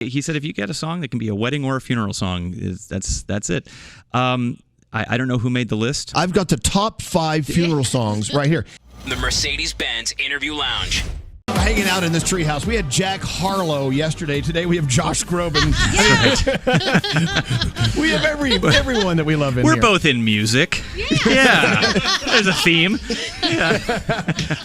He said if you get a song that can be a wedding or a funeral song, that's it. I don't know who made the list. I've got the top 5 funeral songs right here. The Mercedes-Benz Interview Lounge. Hanging out in this treehouse. We had Jack Harlow yesterday. Today we have Josh Groban. We have everyone that we love in We're here. both in music. Yeah. There's a theme. Yeah.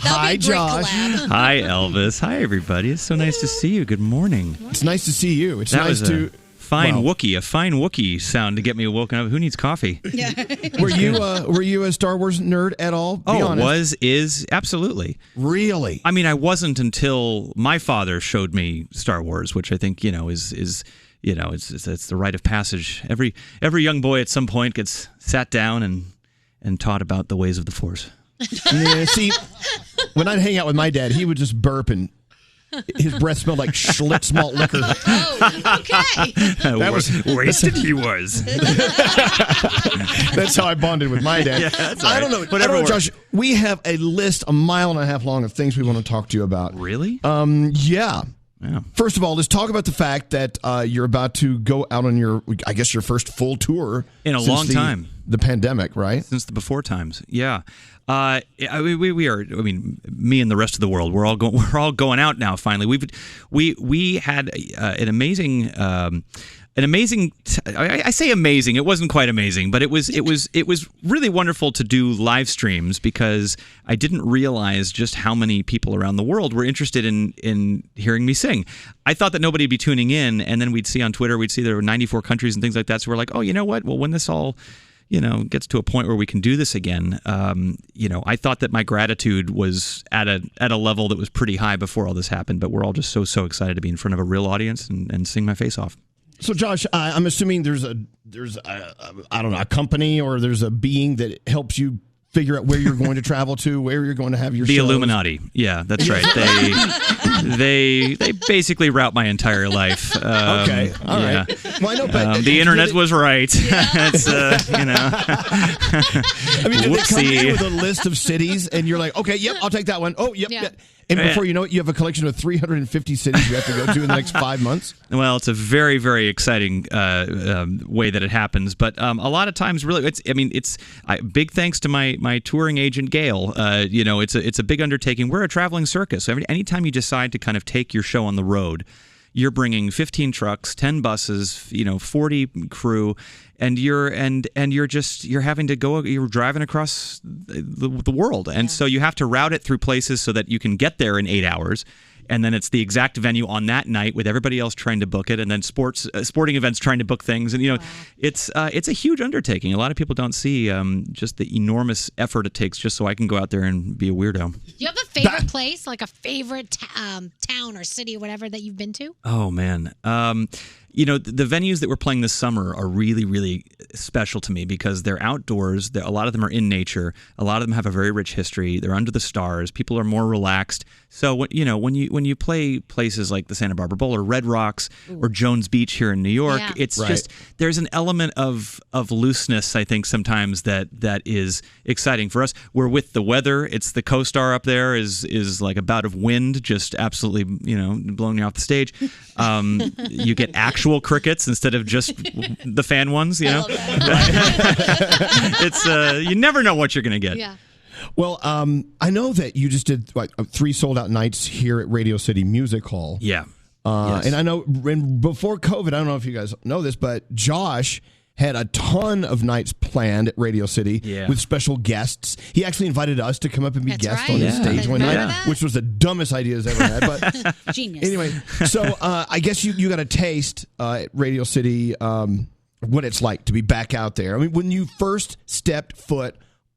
Hi, Josh. Hi, Elvis. Hi, everybody. It's so nice to see you. Good morning. It's nice to see you. It's That nice was to... a fine Wookiee sound to get me woken up. Who needs coffee? Yeah. Were you a Star Wars nerd at all? Be honest. Is absolutely. Really? I mean, I wasn't until my father showed me Star Wars, which I think is it's the rite of passage. Every young boy at some point gets sat down and taught about the ways of the Force. Yeah, see, when I'd hang out with my dad, he would just burp and his breath smelled like Schlitz malt liquor. Oh, okay. That was wasted. He was. That's how I bonded with my dad. Yeah, that's I don't right. know, Josh. We have a list 1.5 miles long of things we want to talk to you about. Really? Yeah. Yeah. First of all, let's talk about the fact that you're about to go out on your first full tour in a long time. The pandemic, right? Since the before times, yeah. We are. I mean, me and the rest of the world. We're all going out now. Finally, we had an amazing. I say amazing. It wasn't quite amazing, but it was really wonderful to do live streams because I didn't realize just how many people around the world were interested in hearing me sing. I thought that nobody would be tuning in, and then we'd see on Twitter, there were 94 countries and things like that. So we're like, oh, you know what? Well, when this all gets to a point where we can do this again, I thought that my gratitude was at a level that was pretty high before all this happened. But we're all just so excited to be in front of a real audience and sing my face off. So, Josh, I'm assuming there's a company or there's a being that helps you figure out where you're going to travel to, where you're going to have your shows. The Illuminati. Yeah, that's right. They basically route my entire life. Okay, all right. Well, I know, but the internet was right. It's I mean, did they come to you whoopsie. with a list of cities, and you're like, okay, yep, I'll take that one. Oh, yep. Yeah. And before you know it, you have a collection of 350 cities you have to go to in the next 5 months? Well, it's a very, very exciting way that it happens. But a lot of times, really, big thanks to my touring agent, Gail. It's a big undertaking. We're a traveling circus. So anytime you decide to kind of take your show on the road, you're bringing 15 trucks, 10 buses, 40 crew, and you're having to go. You're driving across the world, and so you have to route it through places so that you can get there in 8 hours. And then it's the exact venue on that night with everybody else trying to book it, and then sporting events trying to book things, and it's a huge undertaking. A lot of people don't see just the enormous effort it takes just so I can go out there and be a weirdo. Do you have a favorite place, like a favorite town or city or whatever that you've been to? Oh man, the venues that we're playing this summer are really, really special to me because they're outdoors. A lot of them are in nature. A lot of them have a very rich history. They're under the stars. People are more relaxed. So when you play places like the Santa Barbara Bowl or Red Rocks or Jones Beach here in New York, it's just there's an element of looseness. I think sometimes that is exciting for us. We're with the weather. It's the co-star up there is like a bout of wind, just absolutely blowing you off the stage. You get actual crickets instead of just the fan ones. It's you never know what you're going to get. Yeah. Well, I know that you just did 3 sold-out nights here at Radio City Music Hall. Yeah. Yes. And I know before COVID, I don't know if you guys know this, but Josh had a ton of nights planned at Radio City with special guests. He actually invited us to come up and be guests on his stage one night, which was the dumbest idea he's ever had. But genius. Anyway, so I guess you got a taste at Radio City what it's like to be back out there. I mean, when you first stepped foot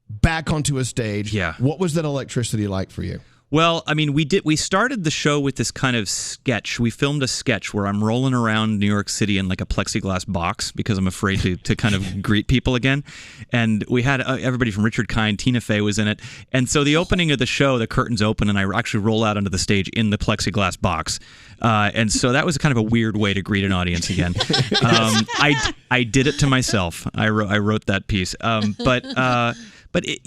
back onto a stage, what was that electricity like for you? Well, I mean, we started the show with this kind of sketch. We filmed a sketch where I'm rolling around New York City in like a plexiglass box because I'm afraid to kind of greet people again. And we had everybody from Richard Kind, Tina Fey was in it. And so the opening of the show, the curtains open, and I actually roll out onto the stage in the plexiglass box. And so that was kind of a weird way to greet an audience again. I did it to myself. I wrote that piece. But it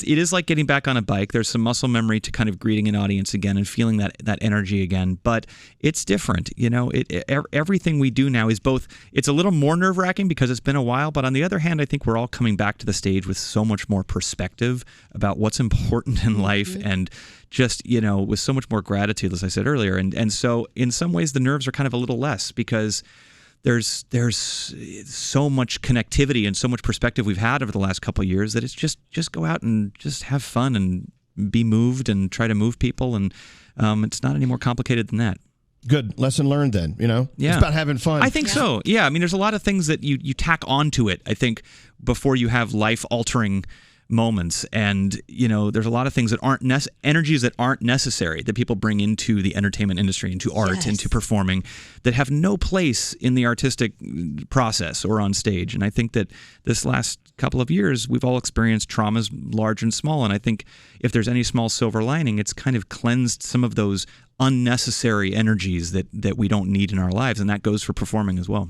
is like getting back on a bike. There's some muscle memory to kind of greeting an audience again and feeling that energy again. But it's different. Everything we do now is both. It's a little more nerve-wracking because it's been a while. But on the other hand, I think we're all coming back to the stage with so much more perspective about what's important in life, and just with so much more gratitude, as I said earlier. And so in some ways the nerves are kind of a little less because there's so much connectivity and so much perspective we've had over the last couple of years that it's just go out and just have fun and be moved and try to move people, and it's not any more complicated than that. Good lesson learned then, Yeah. It's about having fun. I think so. Yeah. I mean, there's a lot of things that you tack onto it, I think, before you have life-altering moments, and there's a lot of things that aren't energies that aren't necessary that people bring into the entertainment industry, into art, into performing, that have no place in the artistic process or on stage. And I think that this last couple of years we've all experienced traumas large and small, and I think if there's any small silver lining, it's kind of cleansed some of those unnecessary energies that we don't need in our lives, and that goes for performing as well.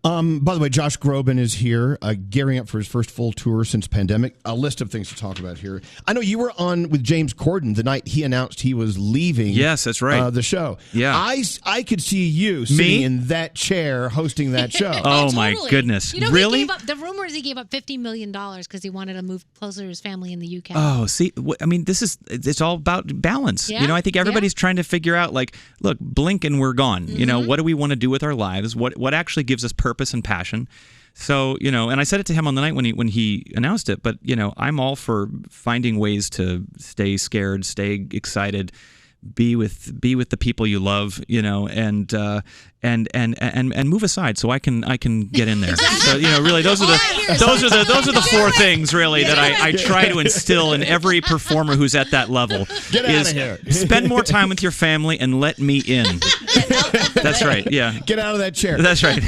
By the way, Josh Groban is here, gearing up for his first full tour since pandemic. A list of things to talk about here. I know you were on with James Corden the night he announced he was leaving. Yes, that's right. The show. Yeah, I could see you sitting in that chair hosting that show. Oh my goodness! Really? The rumor is he gave up $50 million because he wanted to move closer to his family in the UK. Oh, see, I mean, it's all about balance. Yeah? I think everybody's trying to figure out, like, look, blink and we're gone. What do we want to do with our lives? What actually gives us purpose and passion? So, and I said it to him on the night when he announced it, but, I'm all for finding ways to stay scared, stay excited, be with the people you love, and move aside so I can get in there. So, really those are the four things really that I try to instill in every performer who's at that level. Get out of here. Spend more time with your family and let me in. That's right. Yeah. Get out of that chair. That's right.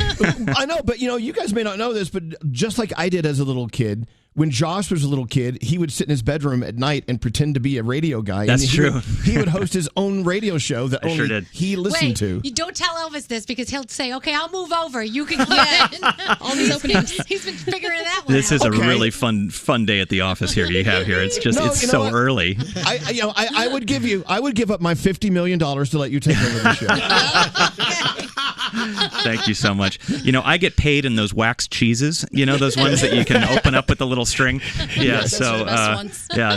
I know, but you guys may not know this, but just like I did as a little kid, when Josh was a little kid, he would sit in his bedroom at night and pretend to be a radio guy. That's true. He would host his own radio show that I only he listened to. You don't tell Elvis this because he'll say, "Okay, I'll move over. You can get in." All these openings. He's been figuring that one This out. is a really fun day at the office here you have here. It's just so early. I would give up my $50 million to let you take over the show. Thank you so much. I get paid in those wax cheeses, those ones that you can open up with the little string. Yeah, so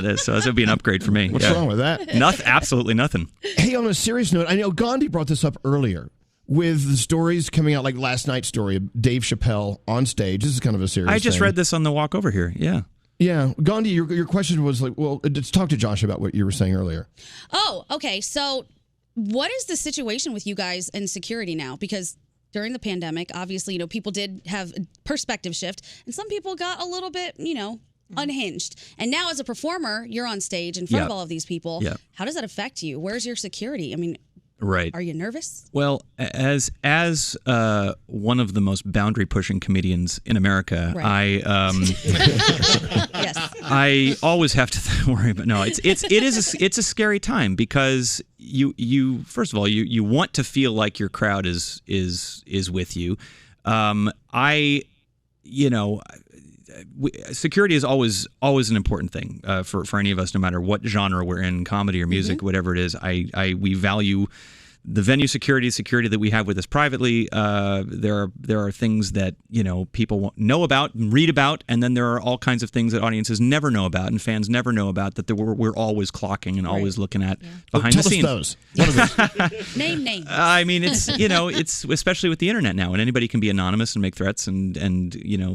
this would be an upgrade for me. What's wrong with that? Nothing, absolutely nothing. Hey, on a serious note, I know Gandhi brought this up earlier with the stories coming out, like last night's story of Dave Chappelle on stage. This is kind of a serious I just thing. read this on the walk over here. Yeah. Yeah. Gandhi, your question was like, well, let's talk to Josh about what you were saying earlier. Oh, okay. So what is the situation with you guys in security now? Because during the pandemic, obviously, people did have a perspective shift, and some people got a little bit, unhinged. And now as a performer, you're on stage in front of all of these people. Yep. How does that affect you? Where's your security? I mean, right. Are you nervous? Well, as one of the most boundary-pushing comedians in America, right. I always have to worry about. No, it's a scary time because you first of all you want to feel like your crowd is with you. Security is always an important thing for any of us, no matter what genre we're in, comedy or music, whatever it is. We value the venue security that we have with us privately. There are things that people know about and read about, and then there are all kinds of things that audiences never know about and fans never know about that we're always clocking and always looking at behind the scenes. Tell us those. What are those? Name names. I mean, it's it's especially with the internet now, and anybody can be anonymous and make threats and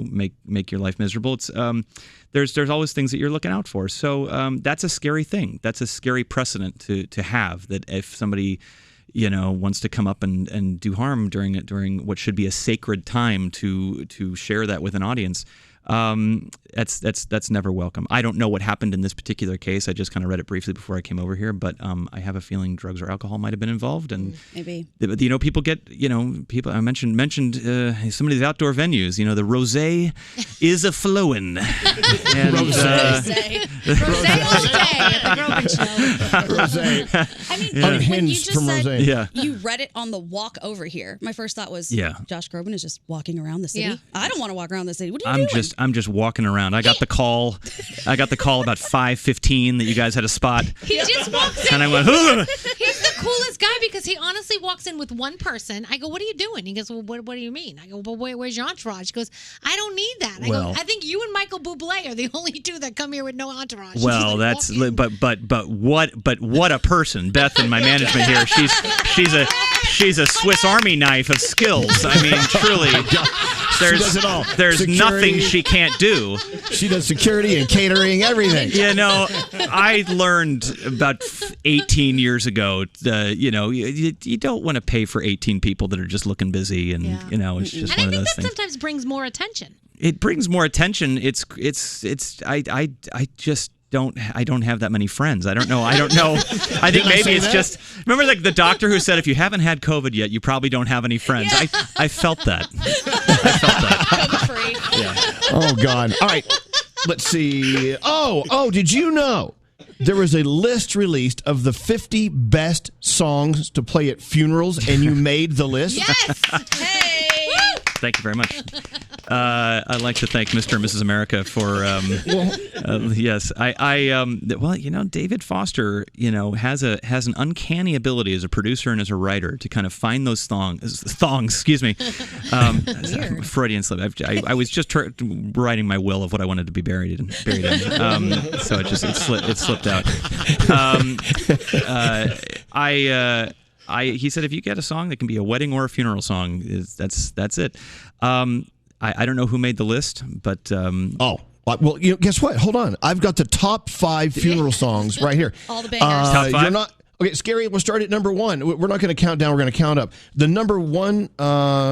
make your life miserable. It's there's always things that you're looking out for. So that's a scary thing. That's a scary precedent to have, that if somebody wants to come up and do harm during what should be a sacred time to share that with an audience, that's never welcome. I don't know what happened in this particular case. I just kind of read it briefly before I came over here, but I have a feeling drugs or alcohol might have been involved, and maybe people get people. I mentioned some of these outdoor venues. The rosé is a flowing. Rosé at the Groban Show. Rosé. I mean, when you just said Rosé. you read it on the walk over here, my first thought was, Josh Groban is just walking around the city. Yeah. I don't want to walk around the city. What are you doing? just walking around. I got the call about 5:15 that you guys had a spot. He just walks in. And I went, He's the coolest guy because he honestly walks in with one person. I go, what are you doing? He goes, well, what do you mean? I go, well, where's your entourage? He goes, I don't need that. I go, I think you and Michael Bublé are the only two that come here with no entourage. Well, that's but what a person. Beth and my management here. She's a Swiss Army knife of skills. I mean, truly. There's security. Nothing she can't do. She does security and catering, everything. You know, I learned about 18 years ago, you don't want to pay for 18 people that are just looking busy, and it's just one of those things. And I think that sometimes brings more attention. It brings more attention. I don't have that many friends. I don't know. I think maybe it's just, remember like the doctor who said if you haven't had COVID yet, you probably don't have any friends. Yeah. I felt that. COVID-free. Yeah. Oh God. All right. Let's see. Oh, did you know there was a list released of the 50 best songs to play at funerals, and you made the list? Yes. Hey. Thank you very much. I'd like to thank Mr. and Mrs. America for yes. David Foster, has an uncanny ability as a producer and as a writer to kind of find those thongs. Excuse me. Freudian slip. I was just writing my will of what I wanted to be buried in. So it slipped out. He said if you get a song that can be a wedding or a funeral song, that's it. I don't know who made the list, but well, guess what? Hold on, I've got the top 5 funeral songs right here. All the bangers. Top 5. You're not okay. Scary. We'll start at number 1. We're not going to count down. We're going to count up. The number 1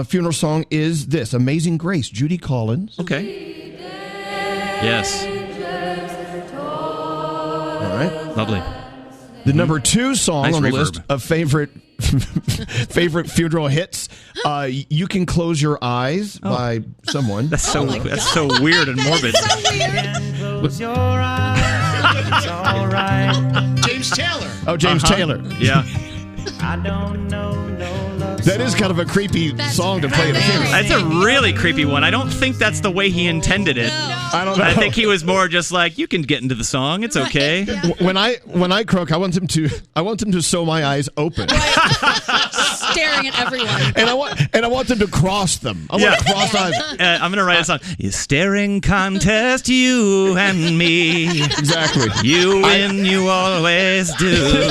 funeral song is this: "Amazing Grace," Judy Collins. Okay. Yes. All right. Lovely. The number 2 song on the reverb. list of favorite funeral hits, "You Can Close Your Eyes" by someone. That's so weird and morbid. Close your eyes, it's all right. James Taylor. Oh, James Taylor. Yeah. I don't know no love. That is kind of a creepy song to play at a funeral. That's a really creepy one. I don't think that's the way he intended it. No. I don't know. I think he was more just like, you can get into the song. It's okay. Yeah. When I croak, I want him to sew my eyes open. Staring at everyone. And I want them to cross them. I want to cross eyes. I'm going to write a song. You staring contest, you and me. Exactly. You win, you always do.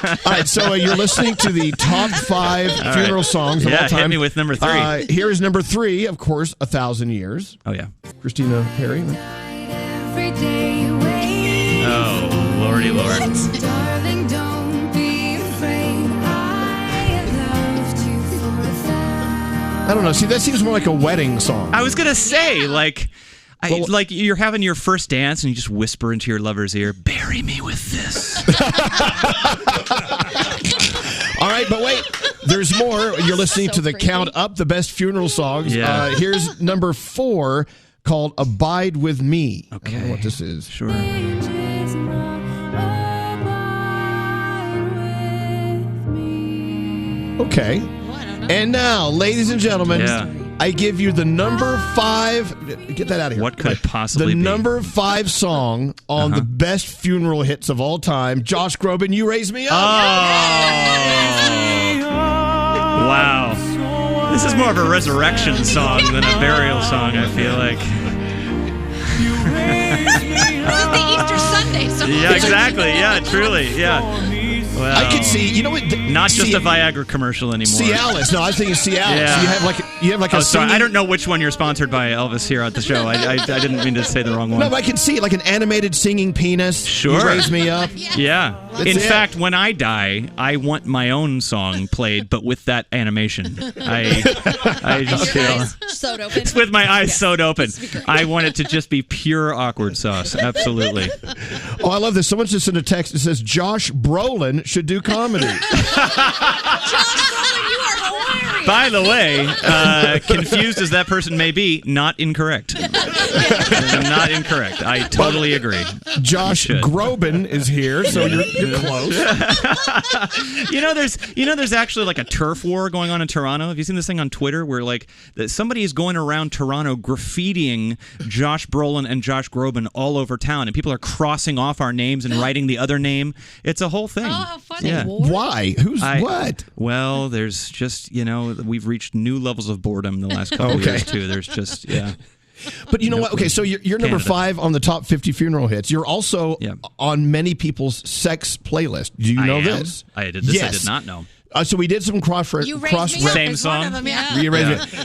All right, so you're listening to the top 5 funeral songs of all time. Hit me with number 3. Here's number 3, of course, 1,000 Years. Oh, yeah. Christina Perry. Oh, Lordy Lord. Darling, don't be afraid. I loved you forever. I don't know. See, that seems more like a wedding song. I was going to say, like you're having your first dance and you just whisper into your lover's ear, bury me with this. All right, but wait. There's more. You're listening to the creepy. Count Up, the best funeral songs. Yeah. Here's number 4 called "Abide With Me." Okay. I don't know what this is. Sure. Okay. And now, ladies and gentlemen, I give you the number 5. Get that out of here. What could it possibly be? The number 5 song on the best funeral hits of all time. Josh Groban, "You Raise Me Up." Wow. This is more of a resurrection song than a burial song, I feel like. This is the Easter Sunday song. Yeah, exactly. Yeah, truly. Yeah. Wow. I could see, you know what? Not just a Viagra commercial anymore. Cialis. No, I was thinking Cialis. Yeah. You have like a sorry. singing... I don't know which one you're sponsored by, Elvis, here at the show. I didn't mean to say the wrong one. No, but I can see like an animated singing penis. Sure. You Raise Me Up. Yeah. In fact, when I die, I want my own song played, but with that animation. I just feel Sewed open. with my eyes sewed open. I want it to just be pure awkward sauce. Absolutely. Oh, I love this. Someone just sent a text that says Josh Brolin should do comedy. Josh Groban, you are hilarious. By the way, confused as that person may be, not incorrect. That is not incorrect. I totally agree. Josh Groban is here, so you're close. There's actually like a turf war going on in Toronto. Have you seen this thing on Twitter where like somebody is going around Toronto graffitiing Josh Brolin and Josh Groban all over town, and people are crossing off our names and writing the other name. It's a whole thing. Oh, how funny. Yeah. Why? What? Well, there's just, we've reached new levels of boredom the last couple of years, too. There's just, But you know what? Okay, so you're number 5 on the top 50 funeral hits. You're also on many people's sex playlist. Do you know this? I did this. Yes. I did not know. So we did some same song.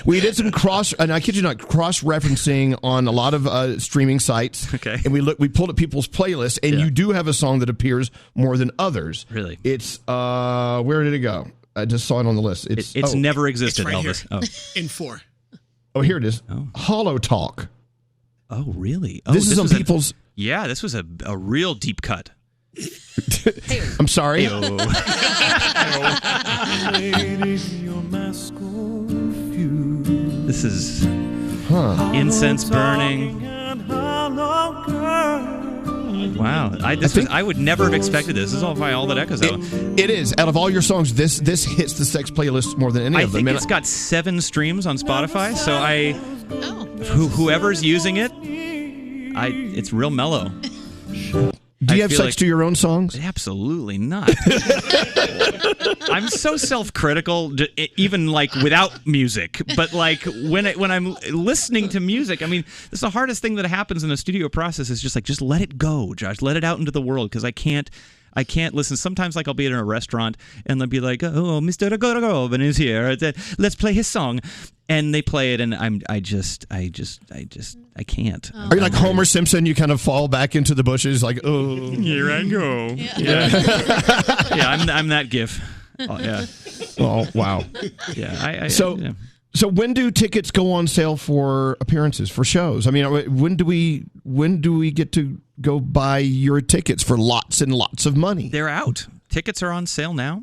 We did some and I kid you not, cross-referencing on a lot of streaming sites. Okay. And we pulled up people's playlists, and you do have a song that appears more than others. Really? It's where did it go? I just saw it on the list. It's never existed, it's right Elvis. In 4. Oh, here it is. Hollow Talk. Oh, really? Oh, this is on people's. This was a real deep cut. I'm sorry. This is incense burning. Wow, I would never have expected this. This is all by All That Echoes. It is. Out of all your songs, this hits the sex playlist more than any of them. I think it's got 7 streams on Spotify. So whoever's using it, it's real mellow. Do you have sex to your own songs? Absolutely not. I'm so self-critical, even like without music. But like when I'm listening to music, I mean, it's the hardest thing that happens in a studio process is just let it go, Josh. Let it out into the world, because I can't listen. Sometimes, like, I'll be in a restaurant and they'll be like, "Oh, Mr. Groban is here. Let's play his song," and they play it, and I can't. Are you like Homer Simpson? You kind of fall back into the bushes, like, "Oh, here I go." Yeah. I'm that GIF. Oh, yeah. Oh, wow. Yeah. So when do tickets go on sale for appearances, for shows? I mean, when do we get to go buy your tickets for lots and lots of money? They're out. Tickets are on sale now,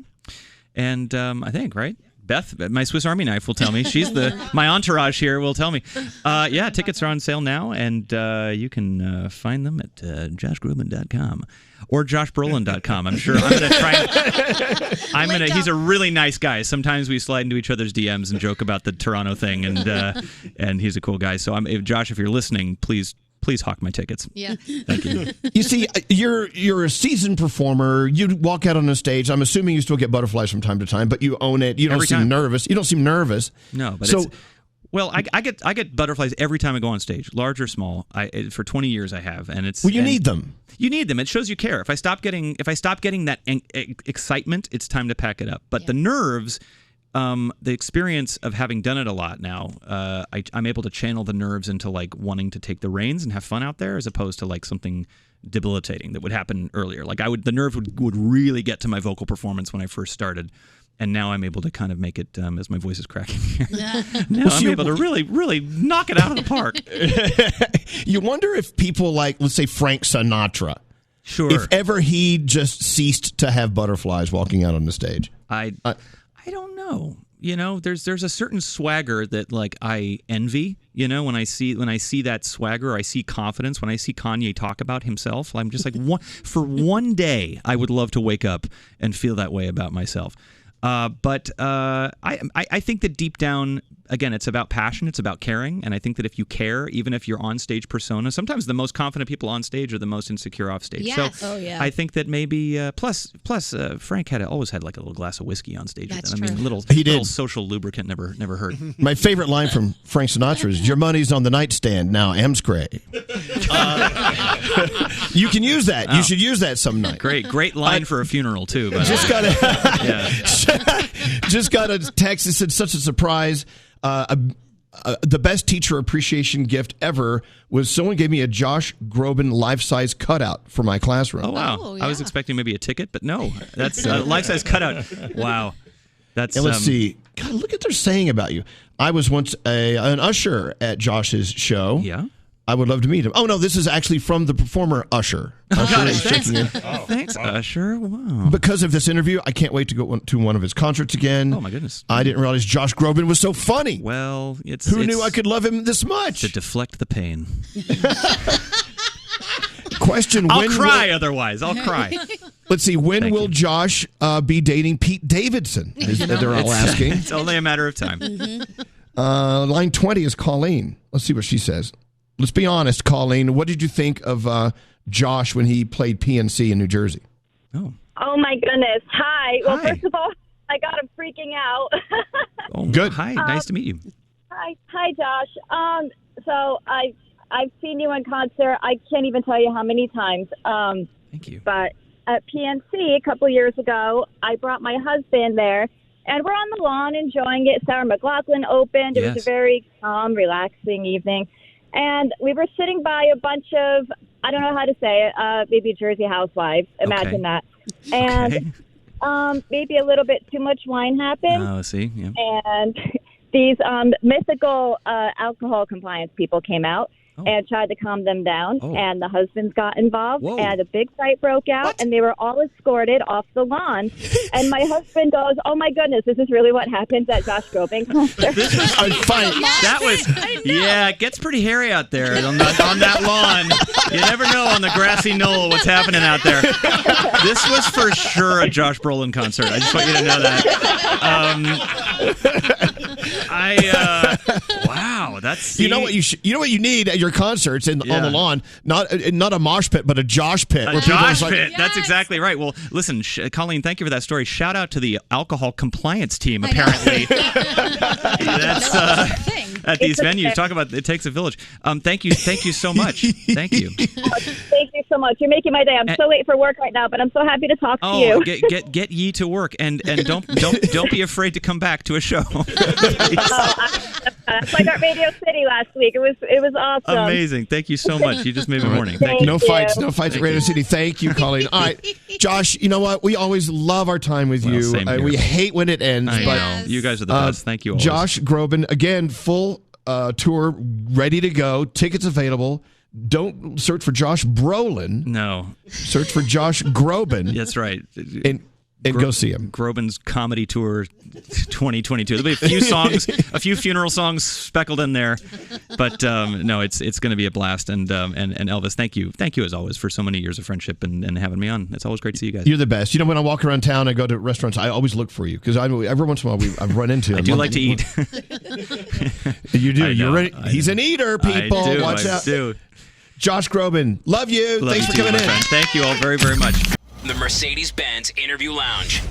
and I think, right? Beth, my Swiss Army knife, will tell me. She's my entourage here will tell me. Tickets are on sale now, and you can find them at joshgroban.com or joshbrolin.com. I'm sure I'm going to try. He's a really nice guy. Sometimes we slide into each other's DMs and joke about the Toronto thing, and he's a cool guy. So Josh, if you're listening, please hawk my tickets. Yeah. Thank you. You see, you're a seasoned performer. You walk out on a stage. I'm assuming you still get butterflies from time to time, but you own it. You don't seem nervous. You don't seem nervous. No, but I get butterflies every time I go on stage, large or small. For 20 years I have, and it's. Well, you need them. You need them. It shows you care. If I stop getting that excitement, it's time to pack it up. But the nerves. The experience of having done it a lot now, I'm able to channel the nerves into like wanting to take the reins and have fun out there, as opposed to like something debilitating that would happen earlier. Like the nerve would really get to my vocal performance when I first started, and now I'm able to kind of make it as my voice is cracking here. Now I'm able to really, really knock it out of the park. You wonder if people like, let's say, Frank Sinatra. Sure. If ever he just ceased to have butterflies walking out on the stage. I don't know. There's a certain swagger that like I envy. When I see that swagger, I see confidence. When I see Kanye talk about himself, I'm just like, for one day, I would love to wake up and feel that way about myself. But I think that deep down, again, it's about passion. It's about caring. And I think that if you care, even if you're on stage persona, sometimes the most confident people on stage are the most insecure off stage. Yes. So I think that maybe, plus Frank always had like a little glass of whiskey on stage. That's true. I mean, little social lubricant never hurt. My favorite line from Frank Sinatra is, "Your money's on the nightstand now, Amscray." You can use that. You should use that some night. Great line for a funeral too. Just got a text that said, "Such a surprise. The best teacher appreciation gift ever was someone gave me a Josh Groban life-size cutout for my classroom." Oh, wow. Oh, yeah. I was expecting maybe a ticket, but no. That's a life-size cutout. Wow. That's. And let's see. God, look what they're saying about you. I was once an usher at Josh's show. Yeah. I would love to meet him. Oh, no, this is actually from the performer Usher. Usher is checking in. Thanks, Usher. Wow. Because of this interview, I can't wait to go to one of his concerts again. Oh, my goodness. I didn't realize Josh Groban was so funny. Well, Who knew I could love him this much? To deflect the pain. Question. I'll cry otherwise. I'll cry. Let's see. When will Josh be dating Pete Davidson? They're all asking. It's only a matter of time. Line 20 is Colleen. Let's see what she says. Let's be honest, Colleen. What did you think of Josh when he played PNC in New Jersey? Oh my goodness. Hi. Well, first of all, I got him freaking out. Good. Hi. Nice to meet you. Hi, Josh. So I've seen you in concert. I can't even tell you how many times. Thank you. But at PNC a couple years ago, I brought my husband there, and we're on the lawn enjoying it. Sarah McLachlan opened. It was a very calm, relaxing evening. And we were sitting by a bunch of, I don't know how to say it, maybe Jersey housewives. Imagine that. And maybe a little bit too much wine happened. Oh, see. Yeah. And these mythical alcohol compliance people came out and tried to calm them down. And the husbands got involved, and a big fight broke out, and they were all escorted off the lawn. And my husband goes, "Oh my goodness, this is really what happens at Josh Groban concert." This was a fight. That was, it gets pretty hairy out there on that lawn. You never know on the grassy knoll what's happening out there. This was for sure a Josh Brolin concert. I just want you to know that. Wow, that's you know what you need at your concerts and on the lawn, not a mosh pit, but a Josh pit. A Josh pit. That's exactly right. Well, listen, Colleen, thank you for that story. Shout out to the alcohol compliance team. Apparently, that's at these venues. Talk about it takes a village. Thank you so much. Thank you. Thank you so much. You're making my day. I'm so late for work right now, but I'm so happy to talk to you. Get ye to work, and don't be afraid to come back to a show. It's like our Radio City last week. It was awesome. Amazing. Thank you so much. You just made my morning. Thank you. No fights at Radio City. Thank you, Colleen. All right, Josh, you know what? We always love our time with you. We hate when it ends. I know. You guys are the best. Thank you always. Josh Groban, again, full tour ready to go. Tickets available. Don't search for Josh Brolin. No. Search for Josh Groban. That's right. And go see him. Groban's Comedy Tour 2022. There'll be a few funeral songs speckled in there, but no, it's going to be a blast. And Elvis, thank you as always for so many years of friendship and having me on. It's always great to see you guys. You're the best. You know, when I walk around town, I go to restaurants. I always look for you because every once in a while I've run into. I do like to eat. You do. You're ready. He's an eater, people. Watch out. Josh Groban, love you. Thanks for coming in. Thank you all very, very much. The Mercedes-Benz Interview Lounge.